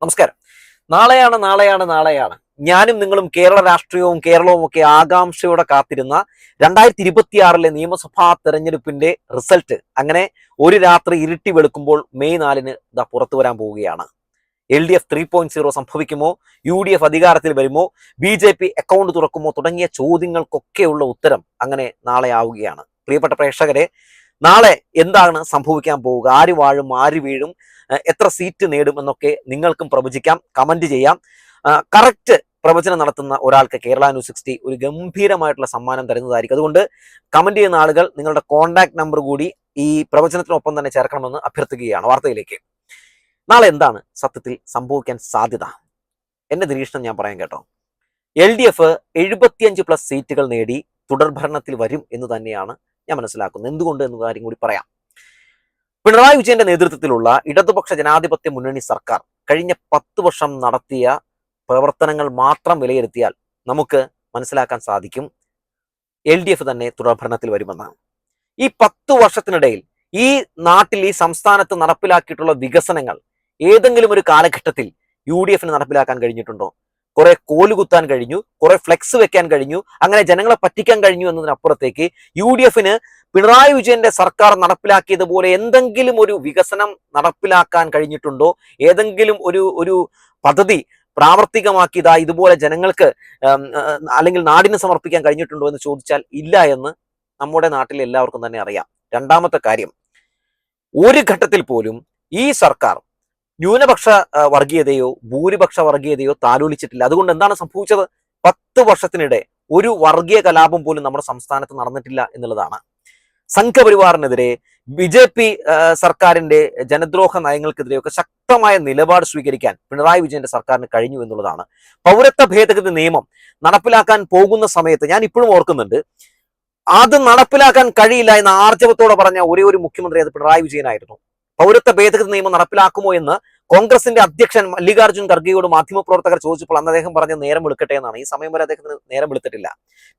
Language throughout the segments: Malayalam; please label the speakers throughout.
Speaker 1: നമസ്കാരം. നാളെയാണ്. ഞാനും നിങ്ങളും കേരള രാഷ്ട്രീയവും കേരളവും ഒക്കെ ആകാംക്ഷയോടെ കാത്തിരുന്ന 2026 നിയമസഭാ തെരഞ്ഞെടുപ്പിന്റെ റിസൾട്ട് അങ്ങനെ ഒരു രാത്രി ഇരുട്ടി വെളുക്കുമ്പോൾ മെയ് 4 ഇതാ പുറത്തു വരാൻ പോവുകയാണ്. LDF 3.0 സംഭവിക്കുമോ? UDF അധികാരത്തിൽ വരുമോ? BJP അക്കൗണ്ട് തുറക്കുമോ? തുടങ്ങിയ ചോദ്യങ്ങൾക്കൊക്കെയുള്ള ഉത്തരം അങ്ങനെ നാളെ ആവുകയാണ്. പ്രിയപ്പെട്ട പ്രേക്ഷകരെ, നാളെ എന്താണ് സംഭവിക്കാൻ പോവുക? ആര് വാഴും, ആര് വീഴും, എത്ര സീറ്റ് നേടും എന്നൊക്കെ നിങ്ങൾക്കും പ്രവചിക്കാം, കമന്റ് ചെയ്യാം. കറക്റ്റ് പ്രവചനം നടത്തുന്ന ഒരാൾക്ക് കേരള ന്യൂസ് 60 ഒരു ഗംഭീരമായിട്ടുള്ള സമ്മാനം തരുന്നതായിരിക്കും. അതുകൊണ്ട് കമന്റ് ചെയ്യുന്ന ആളുകൾ നിങ്ങളുടെ കോൺടാക്ട് നമ്പർ കൂടി ഈ പ്രവചനത്തിനൊപ്പം തന്നെ ചേർക്കണമെന്ന് അഭ്യർത്ഥിക്കുകയാണ്. വാർത്തയിലേക്ക്. നാളെ എന്താണ് സത്യത്തിൽ സംഭവിക്കാൻ സാധ്യത? എന്റെ നിരീക്ഷണം ഞാൻ പറയാൻ കേട്ടോ. LDF 75+ സീറ്റുകൾ നേടി തുടർഭരണത്തിൽ വരും എന്ന് തന്നെയാണ് ഞാൻ മനസ്സിലാക്കുന്നത്. എന്തുകൊണ്ട് എന്ന കാര്യം കൂടി പറയാം. പിണറായി വിജയന്റെ നേതൃത്വത്തിലുള്ള ഇടതുപക്ഷ ജനാധിപത്യ മുന്നണി സർക്കാർ കഴിഞ്ഞ 10 വർഷം നടത്തിയ പ്രവർത്തനങ്ങൾ മാത്രം വിലയിരുത്തിയാൽ നമുക്ക് മനസ്സിലാക്കാൻ സാധിക്കും LDF തന്നെ തുടർഭരണത്തിൽ വരുമെന്നാണ്. ഈ 10 വർഷത്തിനിടയിൽ ഈ നാട്ടിൽ, ഈ സംസ്ഥാനത്ത് നടപ്പിലാക്കിയിട്ടുള്ള വികസനങ്ങൾ ഏതെങ്കിലും ഒരു കാലഘട്ടത്തിൽ UDF നടപ്പിലാക്കാൻ കഴിഞ്ഞിട്ടുണ്ടോ? കുറെ കോലുകുത്താൻ കഴിഞ്ഞു, കുറെ ഫ്ലെക്സ് വെക്കാൻ കഴിഞ്ഞു, അങ്ങനെ ജനങ്ങളെ പറ്റിക്കാൻ കഴിഞ്ഞു എന്നതിനപ്പുറത്തേക്ക് UDF പിണറായി വിജയന്റെ സർക്കാർ നടപ്പിലാക്കിയതുപോലെ എന്തെങ്കിലും ഒരു വികസനം നടപ്പിലാക്കാൻ കഴിഞ്ഞിട്ടുണ്ടോ? ഏതെങ്കിലും ഒരു പദ്ധതി പ്രാവർത്തികമാക്കിയതാ ഇതുപോലെ ജനങ്ങൾക്ക് അല്ലെങ്കിൽ നാടിന് സമർപ്പിക്കാൻ കഴിഞ്ഞിട്ടുണ്ടോ എന്ന് ചോദിച്ചാൽ ഇല്ല എന്ന് നമ്മുടെ നാട്ടിൽ എല്ലാവർക്കും തന്നെ അറിയാം. രണ്ടാമത്തെ കാര്യം, ഒരു ഘട്ടത്തിൽ പോലും ഈ സർക്കാർ ന്യൂനപക്ഷ വർഗീയതയോ ഭൂരിപക്ഷ വർഗീയതയോ താലോലിച്ചിട്ടില്ല. അതുകൊണ്ട് എന്താണ് സംഭവിച്ചത്? 10 വർഷത്തിനിടെ ഒരു വർഗീയ കലാപം പോലും നമ്മുടെ സംസ്ഥാനത്ത് നടന്നിട്ടില്ല എന്നുള്ളതാണ്. സംഘപരിവാറിനെതിരെ BJP സർക്കാരിന്റെ ജനദ്രോഹ നയങ്ങൾക്കെതിരെയൊക്കെ ശക്തമായ നിലപാട് സ്വീകരിക്കാൻ പിണറായി വിജയന്റെ സർക്കാരിന് കഴിഞ്ഞു എന്നുള്ളതാണ്. പൗരത്വ ഭേദഗതി നിയമം നടപ്പിലാക്കാൻ പോകുന്ന സമയത്ത് ഞാൻ ഇപ്പോഴും ഓർക്കുന്നുണ്ട്, അത് നടപ്പിലാക്കാൻ കഴിയില്ല എന്ന് ആർജവത്തോടെ പറഞ്ഞ ഒരേ ഒരു മുഖ്യമന്ത്രി അത് പിണറായി വിജയനായിരുന്നു. പൗരത്വ ഭേദഗതി നിയമം നടപ്പിലാക്കുമോ എന്ന് കോൺഗ്രസിന്റെ അധ്യക്ഷൻ മല്ലികാർജ്ജുൻ ഖർഗെയോട് മാധ്യമപ്രവർത്തകർ ചോദിച്ചപ്പോൾ അന്ന് അദ്ദേഹം പറഞ്ഞ നേരം വെളുക്കട്ടെ എന്നാണ്. ഈ സമയം വരെ അദ്ദേഹത്തിന് നേരം വെളുത്തിട്ടില്ല.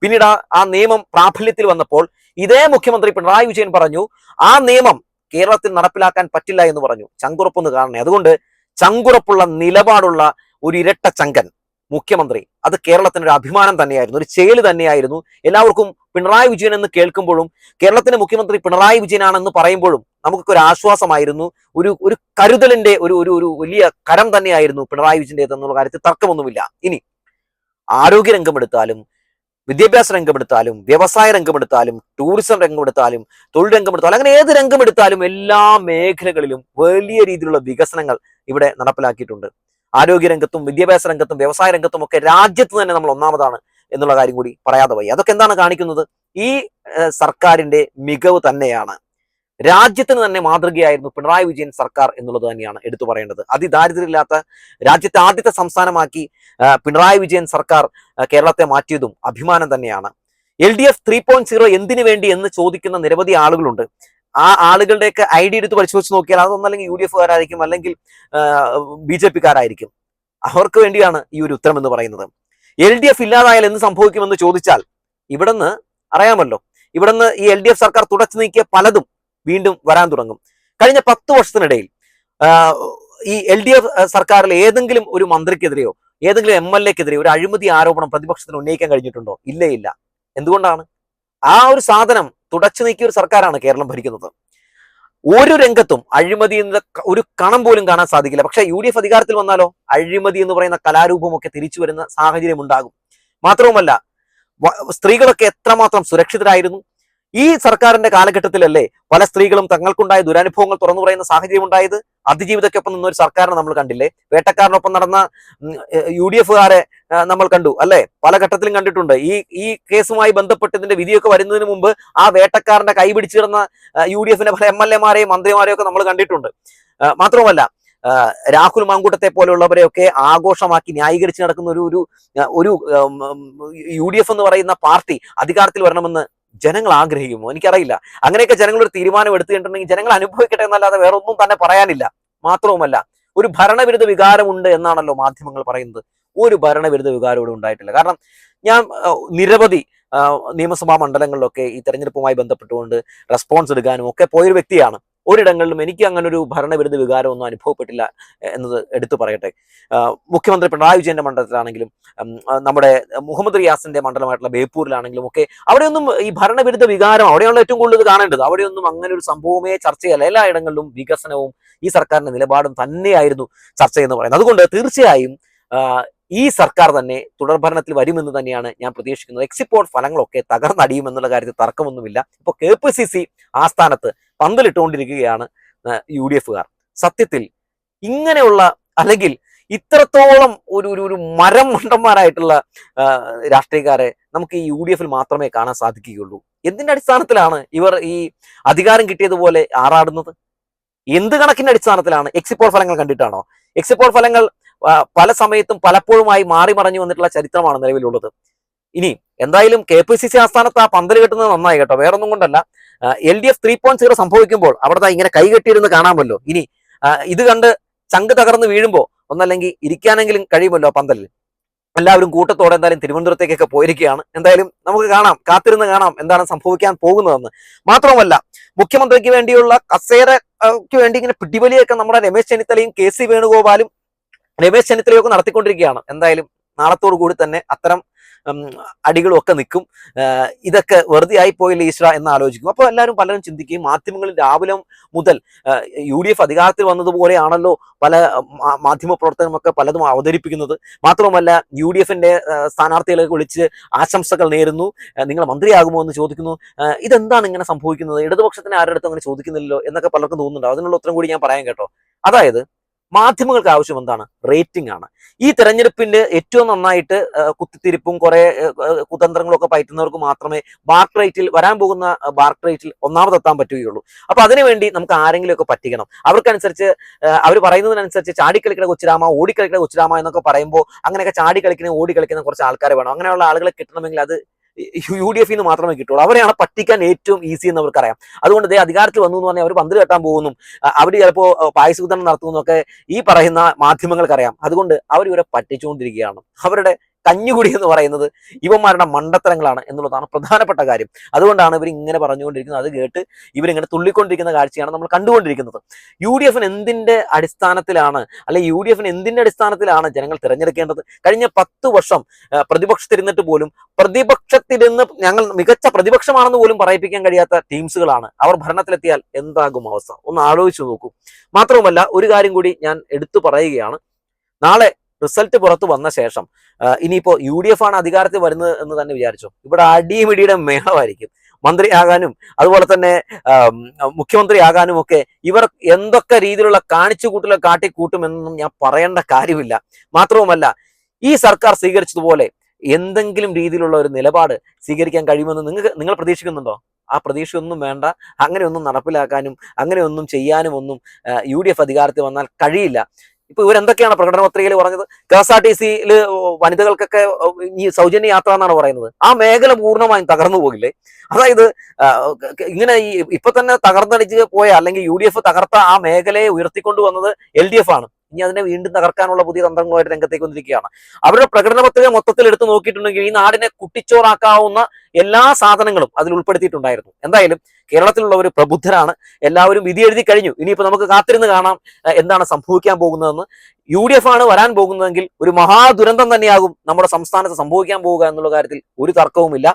Speaker 1: പിന്നീട് ആ നിയമം പ്രാബല്യത്തിൽ വന്നപ്പോൾ ഇതേ മുഖ്യമന്ത്രി പിണറായി വിജയൻ പറഞ്ഞു ആ നിയമം കേരളത്തിൽ നടപ്പിലാക്കാൻ പറ്റില്ല എന്ന് പറഞ്ഞു. ചങ്കുറപ്പൊന്ന് കാണണേ. അതുകൊണ്ട് ചങ്കുറപ്പുള്ള നിലപാടുള്ള ഒരു ഇരട്ട ചങ്കൻ മുഖ്യമന്ത്രി, അത് കേരളത്തിനൊരു അഭിമാനം തന്നെയായിരുന്നു, ഒരു ചേല് തന്നെയായിരുന്നു. എല്ലാവർക്കും പിണറായി വിജയൻ എന്ന് കേൾക്കുമ്പോഴും കേരളത്തിന്റെ മുഖ്യമന്ത്രി പിണറായി വിജയനാണെന്ന് പറയുമ്പോഴും നമുക്കൊക്കെ ഒരു ആശ്വാസമായിരുന്നു, ഒരു കരുതലിന്റെ ഒരു വലിയ കരം തന്നെയായിരുന്നു പിണറായി വിജയന്റെ എന്നുള്ള കാര്യത്തിൽ തർക്കമൊന്നുമില്ല. ഇനി ആരോഗ്യ രംഗമെടുത്താലും, വിദ്യാഭ്യാസ രംഗമെടുത്താലും, വ്യവസായ രംഗമെടുത്താലും, ടൂറിസം രംഗമെടുത്താലും, തൊഴിൽ രംഗമെടുത്താലും, അങ്ങനെ ഏത് രംഗമെടുത്താലും എല്ലാ മേഖലകളിലും വലിയ രീതിയിലുള്ള വികസനങ്ങൾ ഇവിടെ നടപ്പിലാക്കിയിട്ടുണ്ട്. ആരോഗ്യരംഗത്തും വിദ്യാഭ്യാസ രംഗത്തും വ്യവസായ രംഗത്തും ഒക്കെ രാജ്യത്ത് തന്നെ നമ്മൾ ഒന്നാമതാണ് എന്നുള്ള കാര്യം കൂടി പറയാതെ വയ്യ. അതൊക്കെ എന്താണ് കാണിക്കുന്നത്? ഈ സർക്കാരിന്റെ മികവ് തന്നെയാണ്. രാജ്യത്തിന് തന്നെ മാതൃകയായിരുന്നു പിണറായി വിജയൻ സർക്കാർ എന്നുള്ളത് തന്നെയാണ് എടുത്തു പറയേണ്ടത്. അതിദാരിദ്ര്യമില്ലാത്ത രാജ്യത്തെ ആദ്യത്തെ സംസ്ഥാനമാക്കി പിണറായി വിജയൻ സർക്കാർ കേരളത്തെ മാറ്റിയതും അഭിമാനം തന്നെയാണ്. LDF 3.0 എന്തിനു വേണ്ടി എന്ന് ചോദിക്കുന്ന നിരവധി ആളുകളുണ്ട്. ആ ആളുകളുടെയൊക്കെ ID എടുത്ത് പരിശോധിച്ച് നോക്കിയാൽ അതൊന്നല്ലെങ്കിൽ UDF-കാരായിരിക്കും, അല്ലെങ്കിൽ BJP-കാരായിരിക്കും. അവർക്ക് വേണ്ടിയാണ് ഈ ഒരു ഉത്തരം എന്ന് പറയുന്നത്. LDF ഇല്ലാതായാൽ എന്ത് സംഭവിക്കുമെന്ന് ചോദിച്ചാൽ ഇവിടുന്ന് അറിയാമല്ലോ, ഇവിടുന്ന് ഈ LDF സർക്കാർ തുടച്ചു നീക്കിയ പലതും വീണ്ടും വരാൻ തുടങ്ങും. കഴിഞ്ഞ 10 വർഷത്തിനിടയിൽ ഈ LDF സർക്കാരിൽ ഏതെങ്കിലും ഒരു മന്ത്രിക്കെതിരെയോ ഏതെങ്കിലും MLA-ക്കെതിരെയോ ഒരു അഴിമതി ആരോപണം പ്രതിപക്ഷത്തിന് ഉന്നയിക്കാൻ കഴിഞ്ഞിട്ടുണ്ടോ? ഇല്ല. എന്തുകൊണ്ടാണ്? ആ ഒരു സാധനം തുടച്ചു നീക്കിയ ഒരു സർക്കാരാണ് കേരളം ഭരിക്കുന്നത്. ഒരു രംഗത്തും അഴിമതി എന്ന ഒരു കണം പോലും കാണാൻ സാധിക്കില്ല. പക്ഷെ UDF അധികാരത്തിൽ വന്നാലോ അഴിമതി എന്ന് പറയുന്ന കലാരൂപമൊക്കെ തിരിച്ചു വരുന്ന സാഹചര്യം ഉണ്ടാകും. മാത്രവുമല്ല, സ്ത്രീകളൊക്കെ എത്രമാത്രം സുരക്ഷിതരായിരുന്നു. ഈ സർക്കാരിന്റെ കാലഘട്ടത്തിലല്ലേ പല സ്ത്രീകളും തങ്ങൾക്കുണ്ടായ ദുരനുഭവങ്ങൾ തുറന്നു പറയുന്ന സാഹചര്യം ഉണ്ടായത്. അതിജീവിതക്കൊപ്പം നിന്ന ഒരു സർക്കാരിനെ നമ്മൾ കണ്ടില്ലേ? വേട്ടക്കാരനൊപ്പം നടന്ന UDF-കാരെ നമ്മൾ കണ്ടു അല്ലെ? പല ഘട്ടത്തിലും കണ്ടിട്ടുണ്ട്. ഈ കേസുമായി ബന്ധപ്പെട്ടതിന്റെ വിധിയൊക്കെ വരുന്നതിന് മുമ്പ് ആ വേട്ടക്കാരന്റെ കൈ പിടിച്ചിരുന്ന UDF-ന്റെ പല MLA-മാരെയും മന്ത്രിമാരെയും ഒക്കെ നമ്മൾ കണ്ടിട്ടുണ്ട്. മാത്രവുമല്ല, രാഹുൽ മാങ്കൂട്ടത്തെ പോലെയുള്ളവരെയൊക്കെ ആഘോഷമാക്കി ന്യായീകരിച്ച് നടക്കുന്ന ഒരു UDF എന്ന് പറയുന്ന പാർട്ടി അധികാരത്തിൽ വരണമെന്ന് ജനങ്ങൾ ആഗ്രഹിക്കുമോ? എനിക്കറിയില്ല. അങ്ങനെയൊക്കെ ജനങ്ങൾ ഒരു തീരുമാനം എടുത്തിട്ടുണ്ടെങ്കിൽ ജനങ്ങൾ അനുഭവിക്കട്ടെ എന്നല്ലാതെ വേറെ ഒന്നും തന്നെ പറയാനില്ല. മാത്രവുമല്ല, ഒരു ഭരണവിരുദ്ധ വികാരമുണ്ട് എന്നാണല്ലോ മാധ്യമങ്ങൾ പറയുന്നത്. ഒരു ഭരണവിരുദ്ധ വികാരം ഇവിടെ ഉണ്ടായിട്ടില്ല. കാരണം ഞാൻ നിരവധി നിയമസഭാ മണ്ഡലങ്ങളിലൊക്കെ ഈ തെരഞ്ഞെടുപ്പുമായി ബന്ധപ്പെട്ടുകൊണ്ട് റെസ്പോൺസ് എടുക്കാനും ഒക്കെ പോയൊരു വ്യക്തിയാണ്. ഒരിടങ്ങളിലും എനിക്ക് അങ്ങനെ ഒരു ഭരണവിരുദ്ധ വികാരം ഒന്നും അനുഭവപ്പെട്ടില്ല എന്നത് എടുത്തു പറയട്ടെ. മുഖ്യമന്ത്രി പിണറായി വിജയന്റെ മണ്ഡലത്തിലാണെങ്കിലും നമ്മുടെ മുഹമ്മദ് റിയാസിന്റെ മണ്ഡലമായിട്ടുള്ള ബേപ്പൂരിലാണെങ്കിലും ഒക്കെ അവിടെയൊന്നും ഈ ഭരണവിരുദ്ധ വികാരം അവിടെയുള്ള ഏറ്റവും കൂടുതൽ കാണേണ്ടത്. അവിടെയൊന്നും അങ്ങനെ ഒരു സംഭവമേ ചർച്ചയല്ല. എല്ലായിടങ്ങളിലും വികസനവും ഈ സർക്കാരിന്റെ നിലപാടും തന്നെയായിരുന്നു ചർച്ച എന്ന് പറയുന്നത്. അതുകൊണ്ട് തീർച്ചയായും ഈ സർക്കാർ തന്നെ തുടർഭരണത്തിൽ വരുമെന്ന് തന്നെയാണ് ഞാൻ പ്രതീക്ഷിക്കുന്നത്. എക്സിറ്റ് പോൾ ഫലങ്ങളൊക്കെ തകർന്നടിയുമെന്നുള്ള കാര്യത്തിൽ തർക്കമൊന്നുമില്ല. ഇപ്പോൾ KPCC ആസ്ഥാനത്ത് പന്തലിട്ടുകൊണ്ടിരിക്കുകയാണ് UDFകാർ. സത്യത്തിൽ ഇങ്ങനെയുള്ള അല്ലെങ്കിൽ ഇത്രത്തോളം ഒരു മരം മണ്ടന്മാരായിട്ടുള്ള രാഷ്ട്രീയക്കാരെ നമുക്ക് ഈ UDFിൽ മാത്രമേ കാണാൻ സാധിക്കുകയുള്ളൂ. എന്തിന്റെ അടിസ്ഥാനത്തിലാണ് ഇവർ ഈ അധികാരം കിട്ടിയതുപോലെ ആറാടുന്നത്? എന്ത് കണക്കിന്റെ അടിസ്ഥാനത്തിലാണ്? എക്സിറ്റ് പോൾ ഫലങ്ങൾ കണ്ടിട്ടാണോ? എക്സിറ്റ് പോൾ ഫലങ്ങൾ പല സമയത്തും പലപ്പോഴുമായി മാറി മറഞ്ഞു വന്നിട്ടുള്ള ചരിത്രമാണ് നിലവിലുള്ളത്. ഇനി എന്തായാലും KPCC ആസ്ഥാനത്ത് ആ പന്തൽ കെട്ടുന്നത് നന്നായി കേട്ടോ, വേറൊന്നും കൊണ്ടല്ല. LDF 3.0 സംഭവിക്കുമ്പോൾ അവിടെ ഇങ്ങനെ കൈകെട്ടിയിരുന്ന് കാണാമല്ലോ. ഇനി ഇത് കണ്ട് ചങ്ക് തകർന്ന് വീഴുമ്പോ ഒന്നല്ലെങ്കിൽ ഇരിക്കാനെങ്കിലും കഴിയുമല്ലോ ആ പന്തലിൽ. എല്ലാവരും കൂട്ടത്തോടെ എന്തായാലും തിരുവനന്തപുരത്തേക്കൊക്കെ പോയിരിക്കുകയാണ്. എന്തായാലും നമുക്ക് കാണാം, കാത്തിരുന്ന് കാണാം എന്താണ് സംഭവിക്കാൻ പോകുന്നതെന്ന്. മാത്രമല്ല മുഖ്യമന്ത്രിക്ക് വേണ്ടിയുള്ള കസേരയ്ക്ക് വേണ്ടി ഇങ്ങനെ പിടിവലിയൊക്കെ നമ്മുടെ രമേശ് ചെന്നിത്തലയും KC വേണുഗോപാലും രമേശ് ചെന്നിത്തലയൊക്കെ നടത്തിക്കൊണ്ടിരിക്കുകയാണ്. എന്തായാലും നാളത്തോടു കൂടി തന്നെ അത്തരം അടികളും ഒക്കെ നിൽക്കും. ഇതൊക്കെ വെറുതെ ആയിപ്പോയില്ല ഈശ്വര എന്ന് ആലോചിക്കും. അപ്പോൾ എല്ലാവരും പലരും ചിന്തിക്കുകയും മാധ്യമങ്ങളിൽ രാവിലെ മുതൽ UDF അധികാരത്തിൽ വന്നതുപോലെയാണല്ലോ പല മാധ്യമ പ്രവർത്തനമൊക്കെ പലതും അവതരിപ്പിക്കുന്നത്. മാത്രമല്ല UDFന്റെ സ്ഥാനാർത്ഥികളെ വിളിച്ച് ആശംസകൾ നേരുന്നു, നിങ്ങൾ മന്ത്രിയാകുമോ എന്ന് ചോദിക്കുന്നു. ഇതെന്താണ് ഇങ്ങനെ സംഭവിക്കുന്നത്? ഇടതുപക്ഷത്തിന് ആരുടെ അടുത്തും അങ്ങനെ ചോദിക്കുന്നില്ലല്ലോ എന്നൊക്കെ പലർക്കും തോന്നുന്നുണ്ടോ? അതിനുള്ള ഉത്തരം കൂടി ഞാൻ പറയാൻ കേട്ടോ. അതായത് മാധ്യമങ്ങൾക്ക് ആവശ്യം എന്താണ്? റേറ്റിംഗ് ആണ്. ഈ തെരഞ്ഞെടുപ്പിന്റെ ഏറ്റവും നന്നായിട്ട് കുത്തിത്തിരിപ്പും കുറെ കുതന്ത്രങ്ങളും ഒക്കെ പയറ്റുന്നവർക്ക് മാത്രമേ ബാർക്ക് റേറ്റിൽ വരാൻ പോകുന്ന ബാർക്ക് റേറ്റിൽ ഒന്നാമതെത്താൻ പറ്റുകയുള്ളൂ. അപ്പൊ അതിനുവേണ്ടി നമുക്ക് ആരെങ്കിലും ഒക്കെ പറ്റിക്കണം. അവർക്കനുസരിച്ച് അവർ പറയുന്നതിനനുസരിച്ച് ചാടിക്കളിക്കുന്ന കൊച്ചുരാമ, ഓടിക്കളിക്കുന്ന കൊച്ചുരാമ എന്നൊക്കെ പറയുമ്പോൾ അങ്ങനെയൊക്കെ ചാടിക്കളിക്കുന്ന ഓടിക്കളിക്കുന്ന കുറച്ച് ആൾക്കാരെ വേണം. അങ്ങനെയുള്ള ആളുകളെ കിട്ടണമെങ്കിൽ അത് UDF നിന്ന് മാത്രമേ കിട്ടുള്ളൂ. അവരെയാണ് പറ്റിക്കാൻ ഏറ്റവും ഈസി എന്ന് അവർക്കറിയാം. അതുകൊണ്ട് അധികാരത്തിൽ വന്നു എന്ന് പറഞ്ഞാൽ അവർ പന്ത് കെട്ടാൻ പോകുന്നു, അവർ ചിലപ്പോൾ പായസ വിതരണം നടത്തുന്നൊക്കെ ഈ പറയുന്ന മാധ്യമങ്ങൾക്കറിയാം. അതുകൊണ്ട് അവർ ഇവരെ പറ്റിച്ചുകൊണ്ടിരിക്കുകയാണ്. അവരുടെ കഞ്ഞുകുടി എന്ന് പറയുന്നത് ഇവന്മാരുടെ മണ്ടത്തരങ്ങളാണ് എന്നുള്ളതാണ് പ്രധാനപ്പെട്ട കാര്യം. അതുകൊണ്ടാണ് ഇവർ ഇങ്ങനെ പറഞ്ഞുകൊണ്ടിരിക്കുന്നത്. അത് കേട്ട് ഇവരിങ്ങനെ തുള്ളിക്കൊണ്ടിരിക്കുന്ന കാഴ്ചയാണ് നമ്മൾ കണ്ടുകൊണ്ടിരിക്കുന്നത്. UDFന് എന്തിന്റെ അടിസ്ഥാനത്തിലാണ്, അല്ലെ UDFന് എന്തിന്റെ അടിസ്ഥാനത്തിലാണ് ജനങ്ങൾ തിരഞ്ഞെടുക്കേണ്ടത്? കഴിഞ്ഞ 10 വർഷം പ്രതിപക്ഷത്തിരുന്നിട്ട് പോലും പ്രതിപക്ഷത്തിരുന്ന് ഞങ്ങൾ മികച്ച പ്രതിപക്ഷമാണെന്ന് പോലും പറയിപ്പിക്കാൻ കഴിയാത്ത ടീംസുകളാണ്. അവർ ഭരണത്തിലെത്തിയാൽ എന്താകും അവസ്ഥ? ഒന്ന് ആലോചിച്ചു നോക്കൂ. മാത്രവുമല്ല ഒരു കാര്യം കൂടി ഞാൻ എടുത്തു പറയുകയാണ്. നാളെ റിസൾട്ട് പുറത്തു വന്ന ശേഷം ഇനിയിപ്പോ UDF ആണ് അധികാരത്തിൽ വരുന്നത് എന്ന് തന്നെ വിചാരിച്ചോ, ഇവിടെ അടിമിടിയുടെ മേളമായിരിക്കും. മന്ത്രിയാകാനും അതുപോലെ തന്നെ മുഖ്യമന്ത്രിയാകാനും ഒക്കെ ഇവർ എന്തൊക്കെ രീതിയിലുള്ള കാണിച്ചുകൂട്ടലോ കാട്ടിക്കൂട്ടുമെന്നൊന്നും ഞാൻ പറയേണ്ട കാര്യമില്ല. മാത്രവുമല്ല ഈ സർക്കാർ സ്വീകരിച്ചതുപോലെ എന്തെങ്കിലും രീതിയിലുള്ള ഒരു നിലപാട് സ്വീകരിക്കാൻ കഴിയുമെന്ന് നിങ്ങൾ പ്രതീക്ഷിക്കുന്നുണ്ടോ? ആ പ്രതീക്ഷയൊന്നും വേണ്ട. അങ്ങനെയൊന്നും നടപ്പിലാക്കാനും അങ്ങനെയൊന്നും ചെയ്യാനും ഒന്നും UDF അധികാരത്തിൽ വന്നാൽ കഴിയില്ല. ഇപ്പൊ ഇവരെന്തൊക്കെയാണ് പ്രകടന പത്രികയിൽ പറഞ്ഞത്? KSRTCയിൽ വനിതകൾക്കൊക്കെ ഈ സൗജന്യ യാത്ര എന്നാണ് പറയുന്നത്. ആ മേഖല പൂർണ്ണമായും തകർന്നു പോകില്ലേ? അതായത് ഇങ്ങനെ ഈ ഇപ്പൊ തന്നെ തകർന്നടിച്ച് പോയ അല്ലെങ്കിൽ UDF തകർത്ത ആ മേഖലയെ ഉയർത്തിക്കൊണ്ടുവന്നത് LDF ആണ്. ഇനി അതിനെ വീണ്ടും തകർക്കാനുള്ള പുതിയ തന്ത്രങ്ങളുമായിട്ട് രംഗത്തേക്ക് വന്നിരിക്കുകയാണ്. അവരുടെ പ്രകടന പത്രിക മൊത്തത്തിൽ എടുത്തു നോക്കിയിട്ടുണ്ടെങ്കിൽ ഈ നാടിനെ കുട്ടിച്ചോറാക്കാവുന്ന എല്ലാ സാധനങ്ങളും അതിൽ ഉൾപ്പെടുത്തിയിട്ടുണ്ടായിരുന്നു. എന്തായാലും കേരളത്തിലുള്ളവർ പ്രബുദ്ധരാണ്, എല്ലാവരും വിധി എഴുതി കഴിഞ്ഞു. ഇനിയിപ്പോ നമുക്ക് കാത്തിരുന്ന് കാണാം എന്താണ് സംഭവിക്കാൻ പോകുന്നതെന്ന്. UDF ആണ് വരാൻ പോകുന്നതെങ്കിൽ ഒരു മഹാദുരന്തം തന്നെയാകും നമ്മുടെ സംസ്ഥാനത്ത് സംഭവിക്കാൻ പോവുക എന്നുള്ള കാര്യത്തിൽ ഒരു തർക്കവുമില്ല.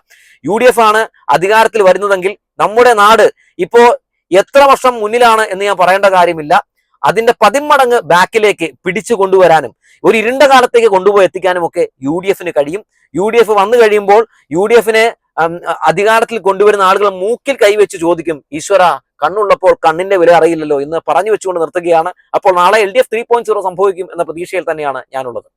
Speaker 1: UDF ആണ് അധികാരത്തിൽ വരുന്നതെങ്കിൽ നമ്മുടെ നാട് ഇപ്പോ എത്ര വർഷം മുന്നിലാണ് എന്ന് ഞാൻ പറയേണ്ട കാര്യമില്ല. അതിന്റെ 10 മടങ്ങ് ബാക്കിലേക്ക് പിടിച്ചു കൊണ്ടുവരാനും ഒരു ഇരുണ്ട കാലത്തേക്ക് കൊണ്ടുപോയി എത്തിക്കാനും ഒക്കെ UDFന് കഴിയും. UDF വന്നു കഴിയുമ്പോൾ UDFനെ അധികാരത്തിൽ കൊണ്ടുവരുന്ന ആളുകൾ മൂക്കിൽ കൈവച്ച് ചോദിക്കും, ഈശ്വര കണ്ണുള്ളപ്പോൾ കണ്ണിന്റെ വില അറിയില്ലല്ലോ എന്ന് പറഞ്ഞു വെച്ചുകൊണ്ട് നിർത്തുകയാണ്. അപ്പോൾ നാളെ LDF 3.0 സംഭവിക്കും എന്ന പ്രതീക്ഷയിൽ തന്നെയാണ് ഞാനുള്ളത്.